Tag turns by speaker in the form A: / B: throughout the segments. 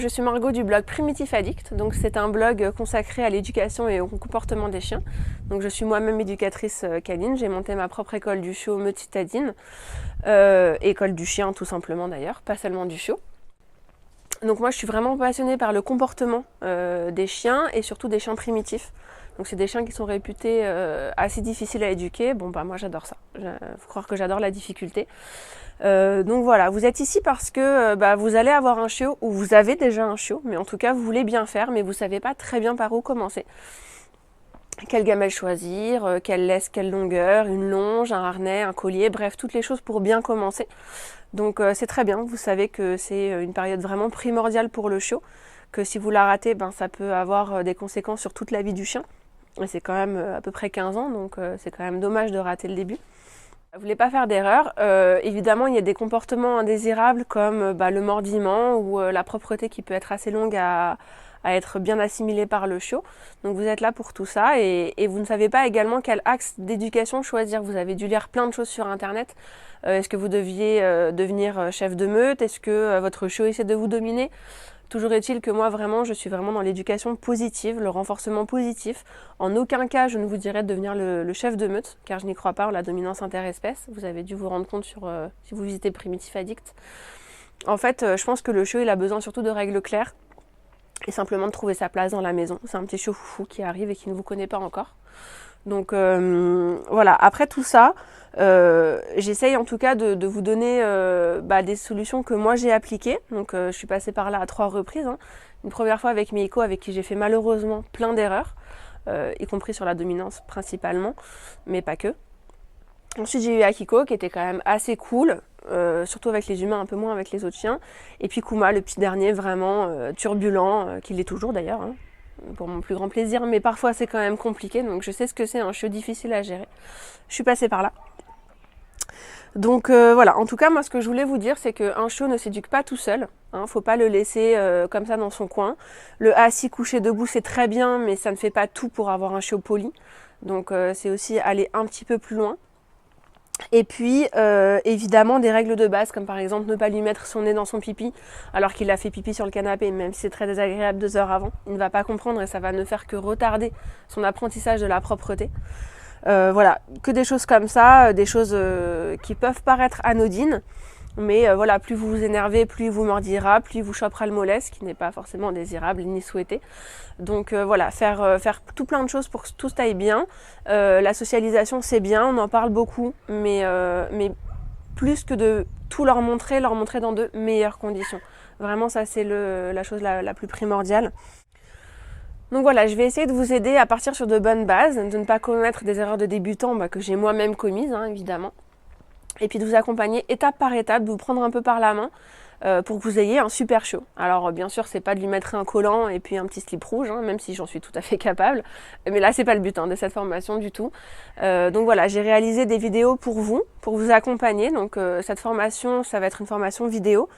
A: je suis Margot du blog Primitif Addict. Donc c'est un blog consacré à l'éducation et au comportement des chiens. Donc je suis moi-même éducatrice canine, j'ai monté ma propre école du chiot Meut-Citadine, école du chien tout simplement d'ailleurs, pas seulement du chiot. Donc moi je suis vraiment passionnée par le comportement des chiens et surtout des chiens primitifs. Donc c'est des chiens qui sont réputés assez difficiles à éduquer. Bon bah moi j'adore ça, faut croire que j'adore la difficulté. Donc voilà, vous êtes ici parce que vous allez avoir un chiot ou vous avez déjà un chiot, mais en tout cas vous voulez bien faire mais vous savez pas très bien par où commencer. Quelle gamelle choisir, quelle laisse, quelle longueur, une longe, un harnais, un collier, bref toutes les choses pour bien commencer. Donc c'est très bien, vous savez que c'est une période vraiment primordiale pour le chiot, que si vous la ratez, ça peut avoir des conséquences sur toute la vie du chien. Et c'est quand même à peu près 15 ans, donc c'est quand même dommage de rater le début. Vous voulez pas faire d'erreur, évidemment il y a des comportements indésirables comme le mordillement ou la propreté qui peut être assez longue à être bien assimilée par le chiot. Donc vous êtes là pour tout ça et vous ne savez pas également quel axe d'éducation choisir. Vous avez dû lire plein de choses sur internet. Est-ce que vous deviez devenir chef de meute? Est-ce que votre chiot essaie de vous dominer? Toujours est-il que moi vraiment je suis vraiment dans l'éducation positive, le renforcement positif. En aucun cas je ne vous dirais de devenir le chef de meute, car je n'y crois pas en la dominance interespèce. Vous avez dû vous rendre compte si vous visitez Primitif Addict. En fait je pense que le chiot il a besoin surtout de règles claires et simplement de trouver sa place dans la maison. C'est un petit chiot foufou qui arrive et qui ne vous connaît pas encore. Donc voilà, après tout ça, j'essaye en tout cas de vous donner des solutions que moi j'ai appliquées. Donc je suis passée par là à 3 reprises. Une première fois avec Meiko, avec qui j'ai fait malheureusement plein d'erreurs, y compris sur la dominance principalement, mais pas que. Ensuite j'ai eu Akiko qui était quand même assez cool, surtout avec les humains, un peu moins avec les autres chiens. Et puis Kuma, le petit dernier, vraiment turbulent, qui l'est toujours d'ailleurs, pour mon plus grand plaisir, mais parfois c'est quand même compliqué, donc je sais ce que c'est un chiot difficile à gérer. Je suis passée par là. Donc voilà, en tout cas moi ce que je voulais vous dire c'est qu'un chiot ne s'éduque pas tout seul, faut pas le laisser comme ça dans son coin. Le assis, couché, debout c'est très bien, mais ça ne fait pas tout pour avoir un chiot poli, donc c'est aussi aller un petit peu plus loin. Et puis évidemment des règles de base comme par exemple ne pas lui mettre son nez dans son pipi alors qu'il a fait pipi sur le canapé, même si c'est très désagréable 2 heures avant. Il ne va pas comprendre et ça va ne faire que retarder son apprentissage de la propreté. Voilà, que des choses comme ça, des choses qui peuvent paraître anodines. Mais voilà, plus vous vous énervez, plus il vous mordira, plus il vous chopera le mollet, ce qui n'est pas forcément désirable ni souhaité. Donc voilà, faire tout plein de choses pour que tout aille bien. La socialisation c'est bien, on en parle beaucoup, mais plus que de tout leur montrer dans de meilleures conditions. Vraiment ça c'est la chose la plus primordiale. Donc voilà, je vais essayer de vous aider à partir sur de bonnes bases, de ne pas commettre des erreurs de débutants que j'ai moi-même commises, évidemment. Et puis de vous accompagner étape par étape, de vous prendre un peu par la main pour que vous ayez un super chiot. Alors bien sûr, c'est pas de lui mettre un collant et puis un petit slip rouge, même si j'en suis tout à fait capable. Mais là, c'est pas le but de cette formation du tout. Donc voilà, j'ai réalisé des vidéos pour vous accompagner. Donc cette formation, ça va être une formation vidéo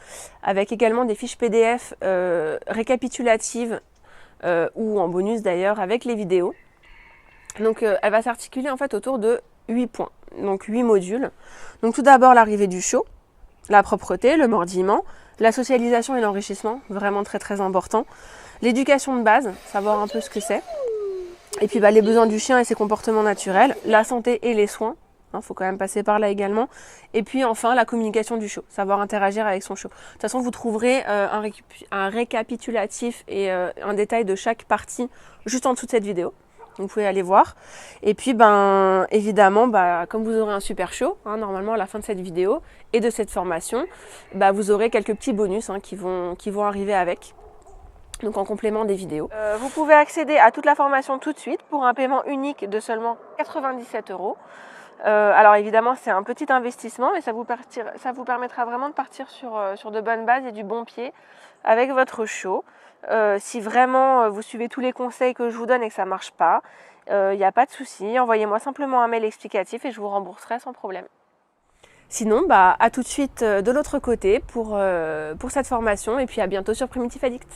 A: avec également des fiches PDF récapitulatives ou en bonus d'ailleurs avec les vidéos. Donc elle va s'articuler en fait autour de 8 points, donc 8 modules. Donc tout d'abord l'arrivée du chiot, la propreté, le mordillement, la socialisation et l'enrichissement, vraiment très très important. L'éducation de base, savoir un peu ce que c'est. Et puis les besoins du chien et ses comportements naturels, la santé et les soins, faut quand même passer par là également. Et puis enfin la communication du chiot, savoir interagir avec son chiot. De toute façon vous trouverez un récapitulatif et un détail de chaque partie juste en dessous de cette vidéo. Donc vous pouvez aller voir. Et puis évidemment, comme vous aurez un super chiot, normalement à la fin de cette vidéo et de cette formation, vous aurez quelques petits bonus qui vont arriver avec. Donc en complément des vidéos. Vous pouvez accéder à toute la formation tout de suite pour un paiement unique de seulement 97 €. Alors évidemment c'est un petit investissement, mais ça vous permettra vraiment de partir sur de bonnes bases et du bon pied avec votre chiot. Si vraiment vous suivez tous les conseils que je vous donne et que ça ne marche pas, il n'y a pas de souci, envoyez-moi simplement un mail explicatif et je vous rembourserai sans problème. Sinon, à tout de suite de l'autre côté pour cette formation et puis à bientôt sur Primitif Addict.